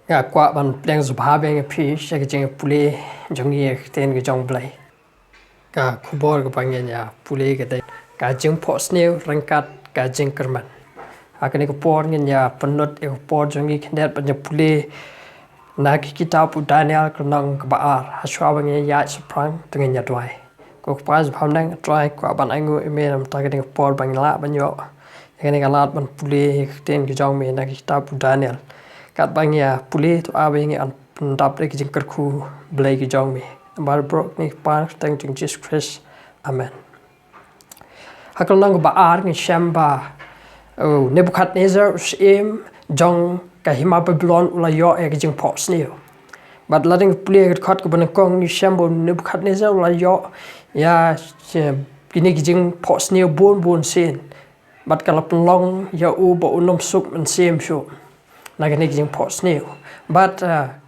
Ya kwa ban pleng zubha beng phi she ke jing pule jong ye ten ke jong blai ka khubor ke bang ya pule ke dai ka jing pho sneu rangkat ka jing kerman akane ko por ngin ya penut e por jong ye khnat ban ya pule na ki kitab pu daniel kronong ka baar haswa bang ya sprang tengin ya dwai ko pas pham nang try kwa ban angu me nam ta ke por bang la ban yo kene ka lat ban pule ten ke jong me na ki kitab pu daniel kat bang ya pule to awing an dap le ki jing kerku blai ki jong me bar brok ni par tang jing Jesus Christ amen hakal nang ba ar ni shamba o Nebuchadnezzar im jong ka hima babylon ula yo e ki jing pops ni but letting pule kat ko ban kong ni shamba Nebuchadnezzar ula yo ya kini ki jing pops ni bon sin but kala long ya u ba unom suk man sim shu nagani jing pots new but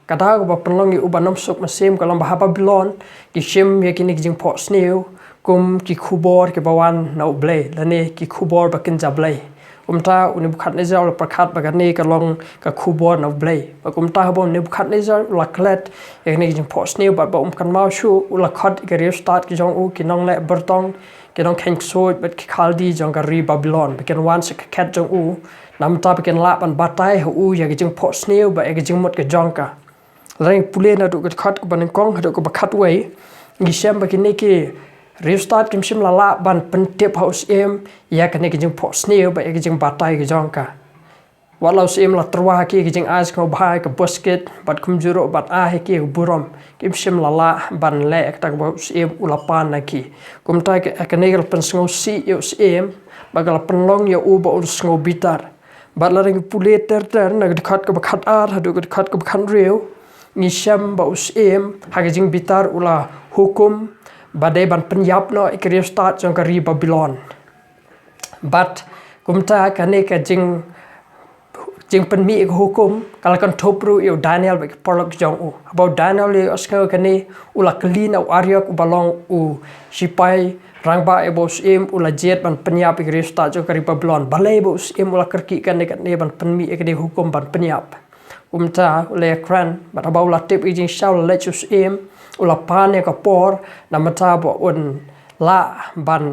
kada ko panlongi ubanom suk masim kalam Babylon ki shim ye kini jing pots new kum ki khubor ke bawan na ublay lane ki khubor bakin jablay umta Nebuchadnezzar prakhat bagani kalong ka khubor na ublay kumta habo Nebuchadnezzar laklet ye kini jing pots new but ba kan mau shu ulakhat ke start ki jong u ki nong le bertong ki nong keng so but ki khaldi jong ka ri Babylon bikin wan se ket jong u nam ta bikin lap an batai hu ya gijing pot sneu ba gijing mot ke jongka ring pule na du khat ko ban kong do ko bakhat wei ngi shem ba kini ki restart kim shim la la ban pen tip house em ya kani gijing pot sneu ba gijing batai ke jongka walau sim la trwa ki gijing as ko bhai ka basket bat kum juro bat a he ki burom kim shim la la ban le ek tak ba sim ulapan na ki kum ta ke kani gal pen sngo si yo sim bagal penlong ya u ba ul sngo bitar but laring pule ter na khat ko khat ar hadu khat ko khan reu ni sham ba us em hagajing bitar ula hukum badai ban penyap no ikri start jong kari Babylon but kumta kane ka jing penmi ik hukum kala kan topru yo Daniel ba porlok jong u about Daniel le asko kane ula klina aryak balong u sipai rangba ebos em ula jet ban penyap ikri start jong kari Babylon balai bos em ula kerki kan ne ban penmi ikri hukum ban penyap umta le kran bat abau la tip ijing shaul lechus em ula pane ka por na mata bo un la ban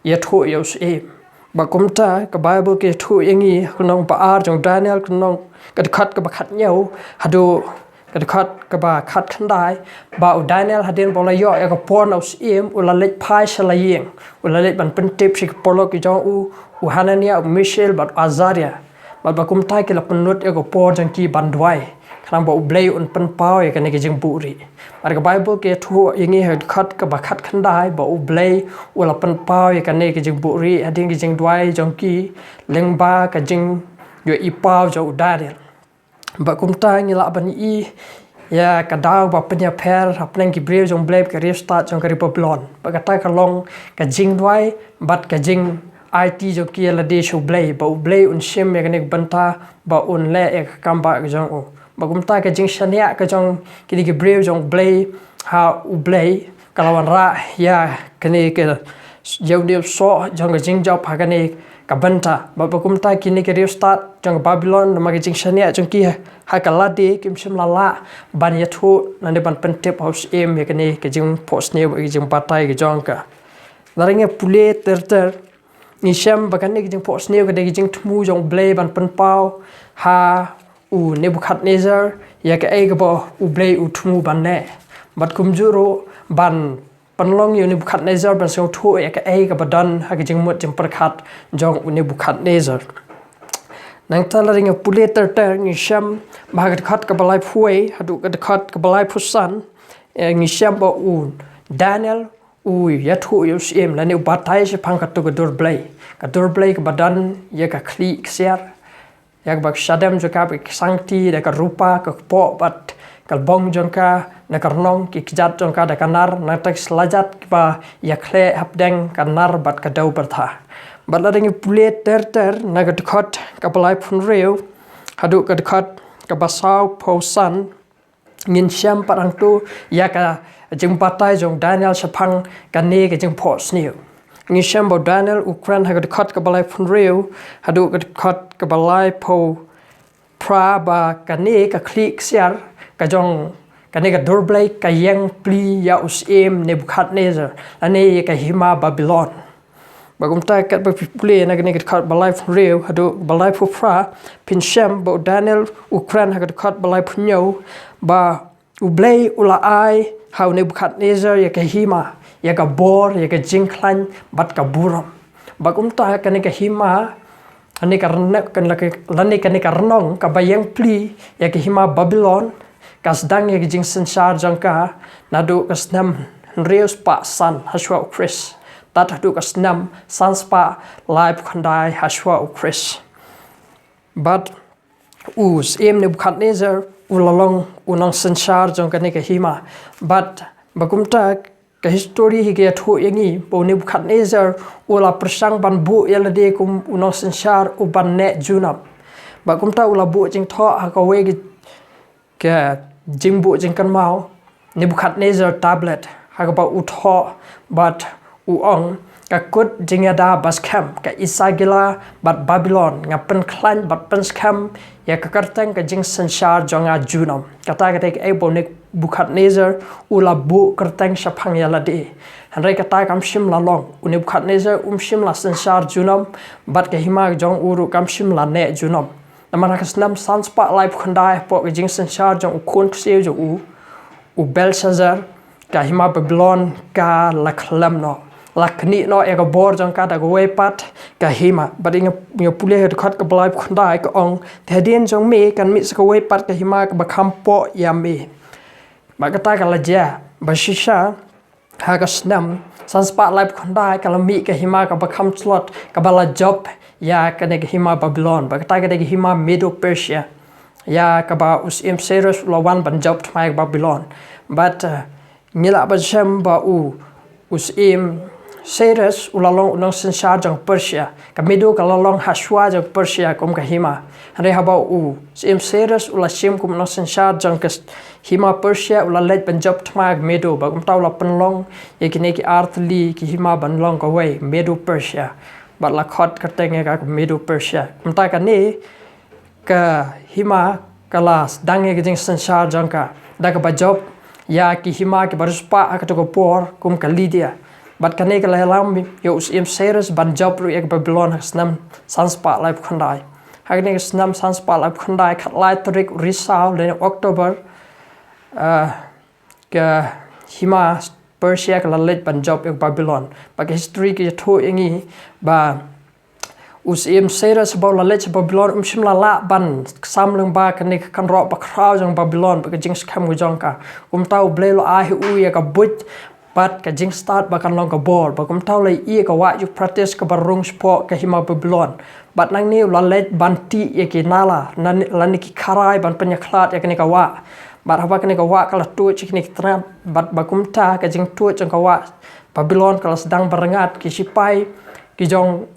yetho yos em ba kumta ka bible ke thu yangi kunong pa ar jong Daniel kunong ka khat ka khat nyau hadu ka khat ka ba khat khandai ba Daniel hadin bola yo ka por na us em ula lech phai shalayeng ula lech ban pen tip sik polo ki jong u Hanania Mishael bat Azaria ba kumta ke la penut ka por jang ki bandwai khang ba ublei un pen pau ya kane ke jing buri ar ka bible ke thu yangi khat ka ba khat khandai ba ublei ula pen pau ya kane ke jing buri ading ke jing dwai jong ki lengba ka jing yo i pau jo Daniel ba kumta ngi la ban i ya ka daw ba penya pher hapneng ki breu jong bleb ka restart jong ka Babylon ba ka ta ka long ka jing dwai bat ka jing IT jo ki la de shu blei ba blei un shim ya kane banta ba un le ek kamba jong u bagumta ka jing shania ka jong kini ki breu jong blei ha u blei kalawan ra ya kini ke jeu dio so jong ka jing job ha kani ka banta bagumta kini ke restart jong Babylon ma ka jing shania jong ki ha ka la de kim shim la la ban ya thu na ne ban pen tip house em ya kani ke jing post ne ka jing patai ka jong ka laringe pule ter ni sham bakani ke jing post ne ka de jing thmu jong blei ban pen pau ha u Nebuchadnezzar ya ka ai gabo u blei u thumu ban ne bat kumjuro ban panlong yo Nebuchadnezzar ban so thu ya ka ai gabo dan ha jing mot jing prakhat jong u Nebuchadnezzar nang talaring pule ter ni sham bagat khat ka balai phuai hadu ka khat ka balai phusan ni sham ba u Daniel u ya thu yo sim la ne batai se phang khat to ka dur blai ka badan ya ka khli ksiar yak bak shadam jo ka bak sangti da ka rupa ka po bat kal bong jong ka na karnong ki kijat jong ka da kanar na tak slajat ba yakhle hapdeng kanar bat ka dau bertha balading pule ter na ga khot ka palai phun reu hadu ka khot ka basau phosan ngin sham parang tu yaka jing patai jong Daniel shaphang ka ne ka jing phos niu ngi sham bo Daniel Ukraine ha ga khot ka balai phun reu hadu ka khot ka balai pho pra ba kane ka klik siar ka jong kane ka dorblai ka yang pli ya usim Nebuchadnezzar ane ka hima Babylon bagum ta kat ba pule na kane ka balai reu hadu balai pu pra pin shem ba Daniel Ukraine ha ka balai pu nyo ba ublai ula ai how Nebuchadnezzar ya ka hima ya ka bor ya ka jingklan bat ka buram bagum ta kane ka hima ane ka renek kan lani kane ka renong ka bayang pli ya ka hima Babylon kas dang ya jing sensar jangka nadu kas nam reus pa san haswa Chris tat hadu kas nam sans pa live khandai haswa Chris but us Nebuchadnezzar ulalong unang sensar jangka ne ka hima but bagumta ka history hi ge tho yangi bo Nebuchadnezzar ula persang ban bu yalade kum unang sensar u ban ne junam bagumta ula bu jing tho ha ka we ke jing bu jing kan mau Nebuchadnezzar tablet ha ka ba u tho but u ong ka kut jingada bas kham ka isagila bat Babylon ngapen klan bat pen kham ya ka kartang ka jing sensar jonga junam kata ka tek ebo Nebuchadnezzar ula bu kartang shapang yalade hanrai kata kam shim la long Nebuchadnezzar shim la sensar junam bat ka hima jong uru kam shim la ne junam namara kasnam sans pa life khandai po ka jing sensar jong ukon kseu jo u Belshazzar ka hima Babylon ka la khlam no lakni no ega bor jong ka da go pat ka hima but inga pule he khat ka blai khandai ka ong thedien jong me kan mi ska we pat ka hima ka bakham po ya me ba ka ta ka la ja ba shisha ha ka snam sans pa life khandai ka la mi ka hima ka bakham slot ka bala job ya ka ne hima Babylon ba ka ta ka de hima Medo Persia ya ka ba us Cyrus la wan ban job thmai Babylon but ngila ba shem ba us Cyrus ulalong unang sensar jang Persia ka Medo ka lalong haswa jang Persia kum ka hima hare haba Cyrus ula sim kum unang sensar jang ka hima Persia ula let ban job thmai Medo ba kum taw la penlong ye kine ki artli ki hima ban long ka way Medo Persia ba la khot ka tenge ka Medo Persia kum ta ka ne ka hima kalas dange ka jing sensar jang ka da ka ba job ya ki hima ki baruspa ka to ko por kum ka Lydia but kane ka lalam yo Cyrus ban job ru ek Babylon hasnam sanspa life khandai hagne snam sanspa life khandai khat lai trik risau le October ka hima Persia ka lalet ban job ek Babylon ba history ki tho ingi ba Cyrus ba lalet Babylon shimla la ban samlung ba kane kan ro ba kraw jong Babylon ba jing skam gu jong ka tau blelo a hu ya ka but but ka jing start ba kan long ka bor ba kum tau lai e ka wa yu practice ka barung sport ka hima Babylon but nang ni la let ban ti e ki nala lan ki kharai ban panya khlat e ka wa but haba ka wa ka la tu chi ni tra but ba kum ta ka jing tu chang ka wa Babylon ka sedang berengat ki sipai ki jong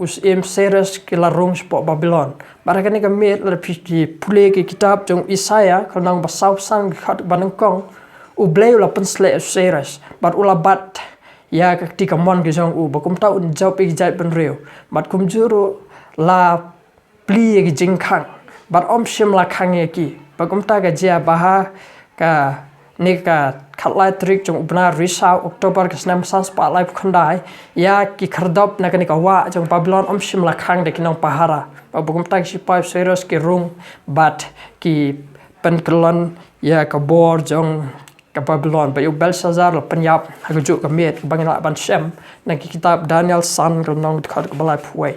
Cyrus ki la rung sport Babylon ba ka ni ka met la pi pule ki kitab jong Isaiah ka nang ba sau sang khat ban kong ublay ula pensle Cyrus but ula bat ya ka tika mon ki jong bakum ta un job ik jai ben reu but kum juru la pli ki jing khang but shim la khang ye ki bakum ta ga ja baha ka ne ka khatlai trik jong ubna risau October ka snam sans pa life khandai ya ki khardop na ka ni ka wa jong Babylon shim la khang de ki nong pahara bakum ta ki sipai Cyrus ki rung but ki penkelon ya ka bor jong ka Babylon ba yu Belshazzar la penyap ha ju ka met bangla ban shem na ki kitab Daniel san ka nong khat ka balai phuai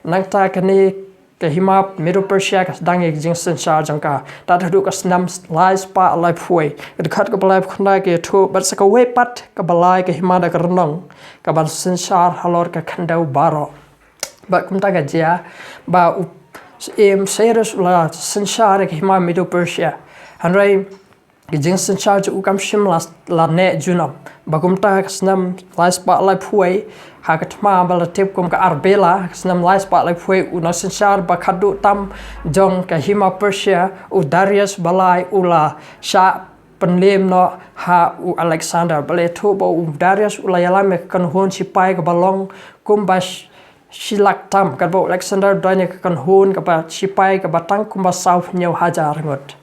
nang ta ka ni ka hima Medo Persia ka dang ek jing sensar jang ka ta thadu ka snam lai spa lai phuai ka khat ka balai khna ke thu bat sa ka we pat ka balai ka hima da ka nong ka ban sensar halor ka khandau baro ba kum ta ga ja ba Cyrus la sensar ka hima Medo Persia hanrai ki jing sensar ju kam shim la ne junam bagum ta snam lai spa lai phuai ha ka thma bal tip kum ka arbela snam lai spa lai phuai una sensar ba khadu tam jong ka hima Persia Darius balai ula sha penlem no ha Alexander bale thu bo Darius ula yala me kan hon sipai ka balong kum bas silak tam kan bo Alexander danya kan hun ka ba sipai ka batang kumba sau nyau hajar ngot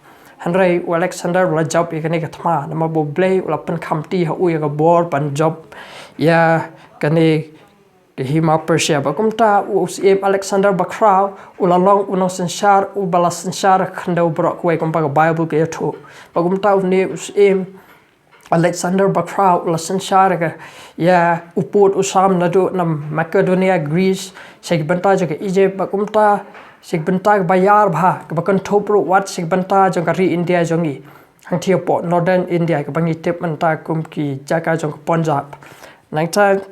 hanrei Alexander la job ikani ka thma nama bo blay ula pen khamti ha u ya bor pan job ya kani ke hima Persia ba kumta usm Alexander bakrau ula long uno sensar u bala sensar khando brok we kumpa ka Bible ke thu ba kumta ne usm Alexander bakrau ula sensar ka ya uput usam nadu nam Macedonia Greece segbenta jaga Egypt ba kumta segbenta bayar bha ka bakan thopro wat segbenta jaga ri India jongi hangthia po northern India ka bangi tip manta kum ki jaga jong Punjab nangta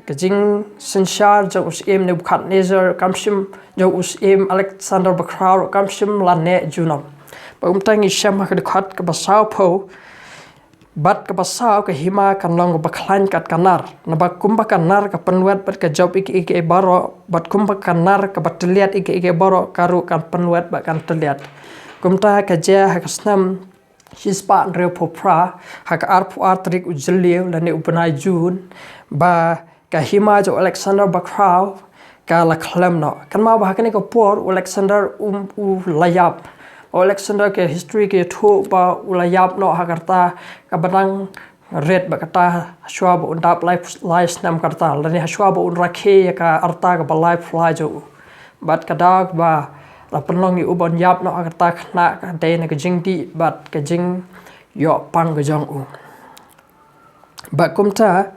ka jing sensar jo usm Nebuchadnezzar kamsim jo usm Alexander bakrau kamsim la ne junam ba kumta ngi sham ka khat ka basau pho bat ka basau ka hima kan long ba khlan kat kanar na ba kumba kanar ka penwet bat ka job ik baro bat kumba kanar ka batliat ik baro karu kan penwet ba kan tliat kumta ka ja ha kasnam hispa re popra ha ka arpu artrik ujliu la ne upanai jun ba ka hima jo Alexander bakrau ka la khlam no kan ma ba ka ne ko por Alexander u layap Alexander ke history ke thu ba ulayap no hakarta ka banang red ba kata shwa ba undap life nam karta lani shwa ba un rakhe ka arta ka ba life fly jo bat kadak ba la penlong i ubon yap no hakarta khna ka de na ka jingdi bat ka jing yo pang ga jong u ba kumta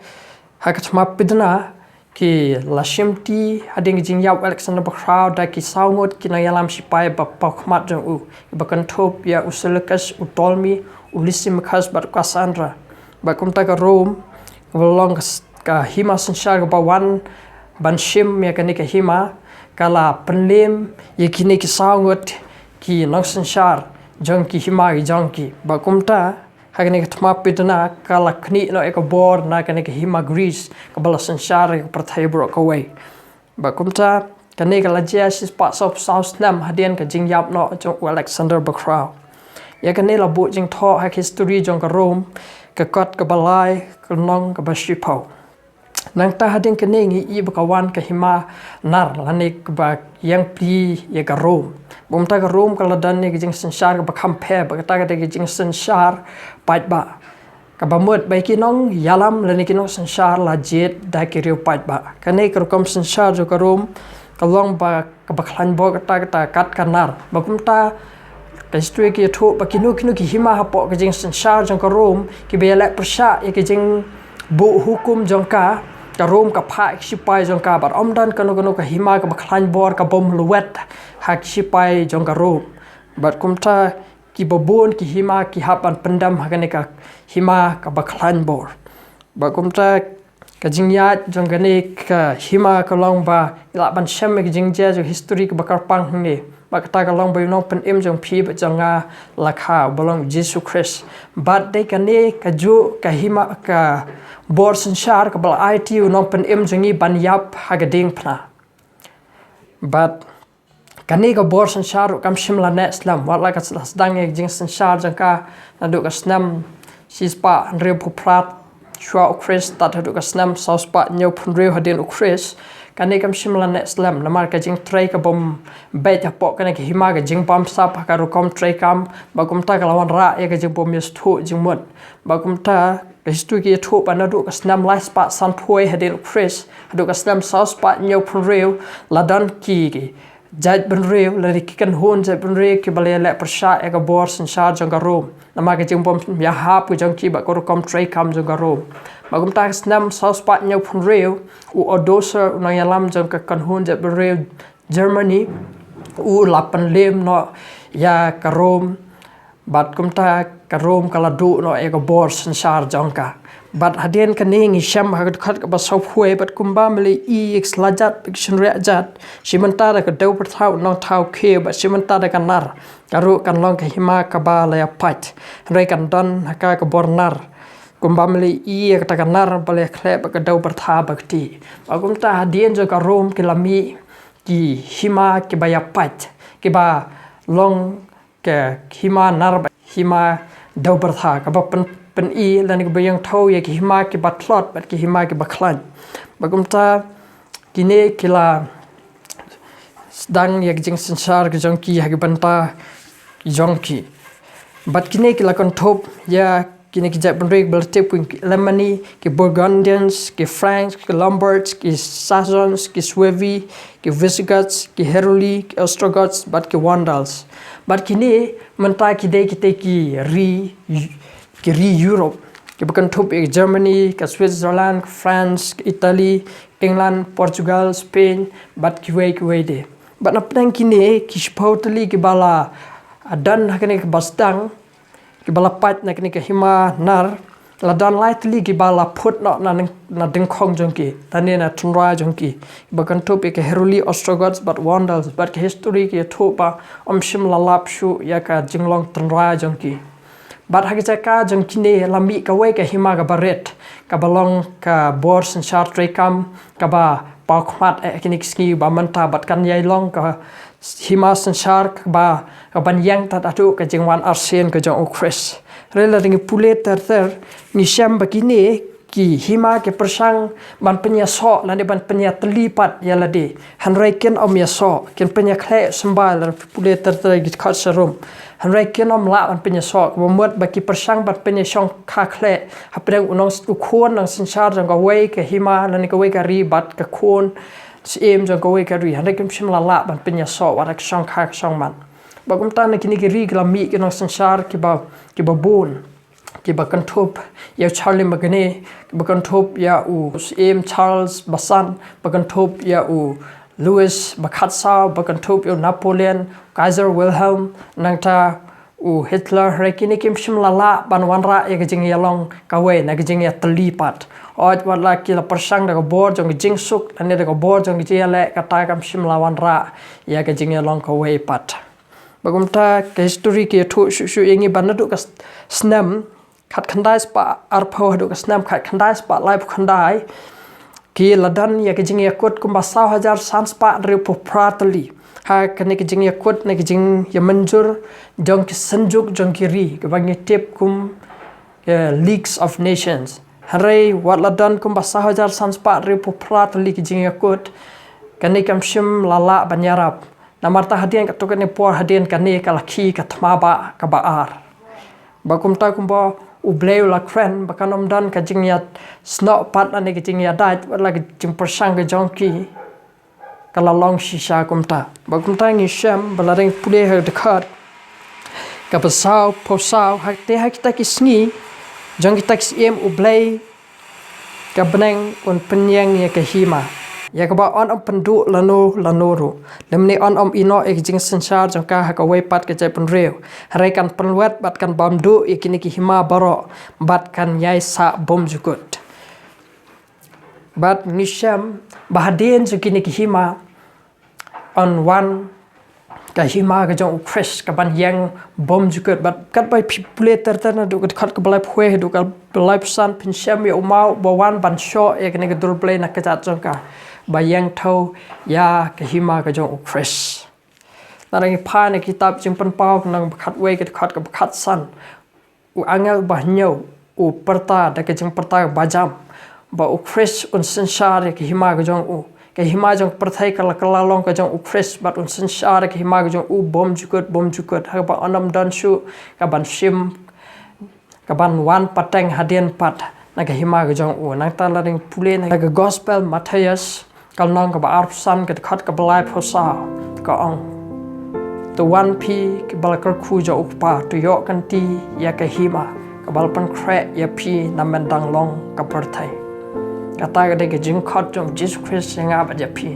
hakatma pidna ki lashimti hading jing yap Alexander bakrau da ki saungot ki na yalam sipai ba pakmat jong u ba kan thop ya uselekas utolmi ulisim khas ba Cassandra ba kumta ka Rome long ka hima sanshar ba wan ban shim ya ka ni ka hima kala penlim ye ki ni ki saungot ki nang sanshar jong ki hima ki jong ki ba kumta hagani ka thma pitna kala khni no ek bor na kani ka hima Greece ka bala sansar ka prathai bro ka way ba kumta kani ka lajia sis parts of south nam hadian ka jing yap no jong Alexander bakrau ya kani la bu jing tho ha history jong ka Rome ka kot ka balai ka nong ka bashipo nang ta hadin kani ngi i ba ka wan ka hima nar lani ka ba yang pri ya ka Rome bumta ka Rome ka ladan ni jing sansar ka ba khampe ba ta ka de jing sansar pat ba ka ba mut ba ki nong yalam lani ki nong sansar la jet da ki riu pat ba ka nei ka kom sansar jo ka Rome ka long ba ka ba khlan bo ka ta kat kanar ba kumta ka history ki thu ba ki nu ki hima ha po ka jing sansar jong ka Rome ki be la prasha ye ki jing bu hukum jong ka Rome ka pha sipai jong ka bar omdan kano ka hima ka ba khlan bor ka bom luwet hak sipai jong ka Rome bat kumta ki babon ki hima ki hapan pendam hakane ka hima ka ba khlan bor ba kumta ka jingya jong ka ne ka hima ka long ba ila ban sham ki jingja jo history ka bakar pang ne ba ka ta ka long ba no pen em jong phi ba janga lakha bolong Jesus Christ bat de ka ne ka jo ka hima ka bor sansar ka bal ITU no pen em jongi ban yap hagading phna but kani ka bor sansar kam shimla ne islam wala ka sedang ek jing sansar jangka nadu ka snam sispa re prat shwa Chris tat hadu ka snam sauspa nyau phunre hadin Chris kani kam shimla ne islam namar ka jing tray ka bom bet po kani ka hima ka jing bom sap ka ru kom tray kam ba kum ta ka lawan ra e ka jing bom yes thu jing mot ba kum ta history ki thu pa na du ka snam lai spa san thoi hadin Chris hadu ka snam sauspa nyau phunre ladan ki jaj ben reu la ki kan hon jaj ben reu ki bale la prasha e ka bor sansar jong ka Rome nama ka jing bom ya hap ku jong ki ba ko kom tray kam jong ka Rome ba kum ta snam sauspa nyau phunre u odosa no yalam jong ka kan hon jaj ben reu Germany u lapan lem no ya ka Rome bat kum ta ka Rome kala du no e ka bor sansar jong ka bat hadien kani ngi sham ha khat ka ba sau phue bat kumba meli e x lajat fiction rejat simanta da ka deu per thau nong thau khe ba simanta da kan nar karu kan long ka hima ka ba la pat re kan don ka ka bor nar kumba meli e ka ta nar ba le khle ba ka deu per tha ba ti ba kum ta hadien jo ka Rome ki lami ki hima ki ba ya pat ki ba long ke hima nar ba hima deu per tha ka ba pen lan ki bayang thau ye ki hima ki batlot bat ki hima ki bakhlan bagum ta kini kila sedang ya jing sensar ke jong ki hagi banta jong ki but kini kila kontop ya kini ki jap benrek bertip ki lemani ki Burgundians ki Franks ki Lombards ki Saxons ki Suevi ki Visigoths ki Heruli ki Ostrogoths but ki Vandals but kini menta ki de ki ri Europe ki kontop ki Germany ki Switzerland ki France ki Italy England Portugal Spain but ki way de but napang kini ki supposedly ki bala adan hakane ki basdang ki bala pat na kini ki hima nar la dan lightly ki bala put na dingkhong jongki tani na tunra jongki bakan topi ki Heruli Ostrogoths but Vandals but ki history ki thopa shim lalap shu ya ka jinglong tunra jongki but hagi ka jongki ne lambi ka we ka hima ka baret ka balong ka bor sensar trekam ka ba pa khmat kini ski ba manta bat kan yai long ka hima sensar ka ba ka ban yang ta atu ka jingwan arsen ka jong ukres rela ding pule ter ni syam bakini ki hima ke persang ban penya so la ban penya telipat ya la de hanrai ken om ya so ken penya khle sembal pule ter gi khat sarum hanrai ken om la ban penya so bo mot baki persang ban penya song kha khle hapreng unong u khon nang sensar jong ka wei ke hima la ni ka wei ka ri bat ka khon sim jong ka wei ka ri hanrai kem sim la ban penya so wa rak song kha song man bagum tan kini ki ri glami ke nang sensar ki ba bon ki ba kantop ya Charlie Magane ki ba kantop ya u Charles Basan ba kantop ya u Louis Bakhatsa ba kantop ya Napoleon Kaiser Wilhelm nangta u Hitler rekini kim shimlala ban wanra ya jing ya long kawe na jing ya telipat oj wala ki la persang da bor jong jing suk ane da bor jong ji le kata kam shimla wanra ya jing ya long kawe pat bagumta ke history ke thu shu yengi banadu ka snam khat khandai spa arpho hadu ka snam khat khandai spa live khandai ki ladan ya ke jing ya kot kumba 1000 sans pa re po pratali ha kane ke jing ya kot ne ke jing ya manjur jong ki sanjuk jong ki ri ke bangi tip kum leagues of nations hare wat ladan kumba 1000 sans pa re po pratali ke jing ya kot kane kam shim lala banyarap namarta hadian ka tokane por hadian kane ka lakhi ka thmaba ka baar bakumta kumba ubleu la kren bakanom dan ka jingya sno pat ane ka jingya dait wala ka jing persang ka jongki kala long shisha kumta bakumta ngi shem balareng pule ha dekat ka pasau posau ha te ha kita kisngi jong kita kiem ublei ka beneng un penyang ya ka hima ya ka ba on pendu lanoro lemni on ino ek jing sensar jong ka ka we pat ka jai pen reu hare kan penwet bat kan bamdu ikini ki hima baro bat kan yai sa bom jukut bat nisham bahadien jukini ki hima on one ka hima ka jong ukres ka ban yang bom jukut bat kat bai pipule tertana du khat ka balai phwe du ka balai san pinsham ya umau bawan ban sho ekni ka dur play na ka jat jong ka bayang thau ya ka hima ka jong ukres narang pha ne kitab jing pan pau nang khat we ka khat ka khat san u angel bahnyo u parta da ka jing parta bajam ba ukres un sansar ka hima ka jong u ka hima jong parthai kala long ka jong ukres bat un sansar ka hima ka jong u bom jukut ha ba anam dan shu ka ban shim ka ban wan pateng hadian pat na ka hima ka jong u nang ta la ring pule na ka gospel Matthias kal nong ka ba arpsan ka khat ka balai phosa ka ong to 1p ka bal kar khu jo ukpa to yo kan ti ya ka hima ka bal pan khre ya pi namen dang long ka parthai ka ta ga de ka jing khat jong Jesus Christ nga ba ja pi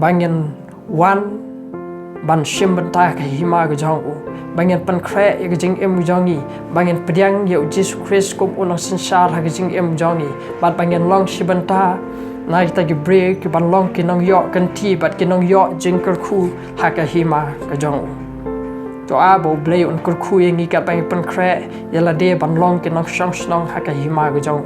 bangin one ban shim ban ta ka hima ka jong u bangin pan khre ya ka jing em jongi bangin pdyang yo Jesus Christ ko unang sansar ha ka jing em jongi bat bangin long shibanta na kita ki break ki ban long ki nong yo kan ti bat ki nong yo jing kar khu ha ka hima ka jong to a bo blay un kar khu yengi ka bang pan khre yala de ban long ki nong shong snong ha ka hima ka jong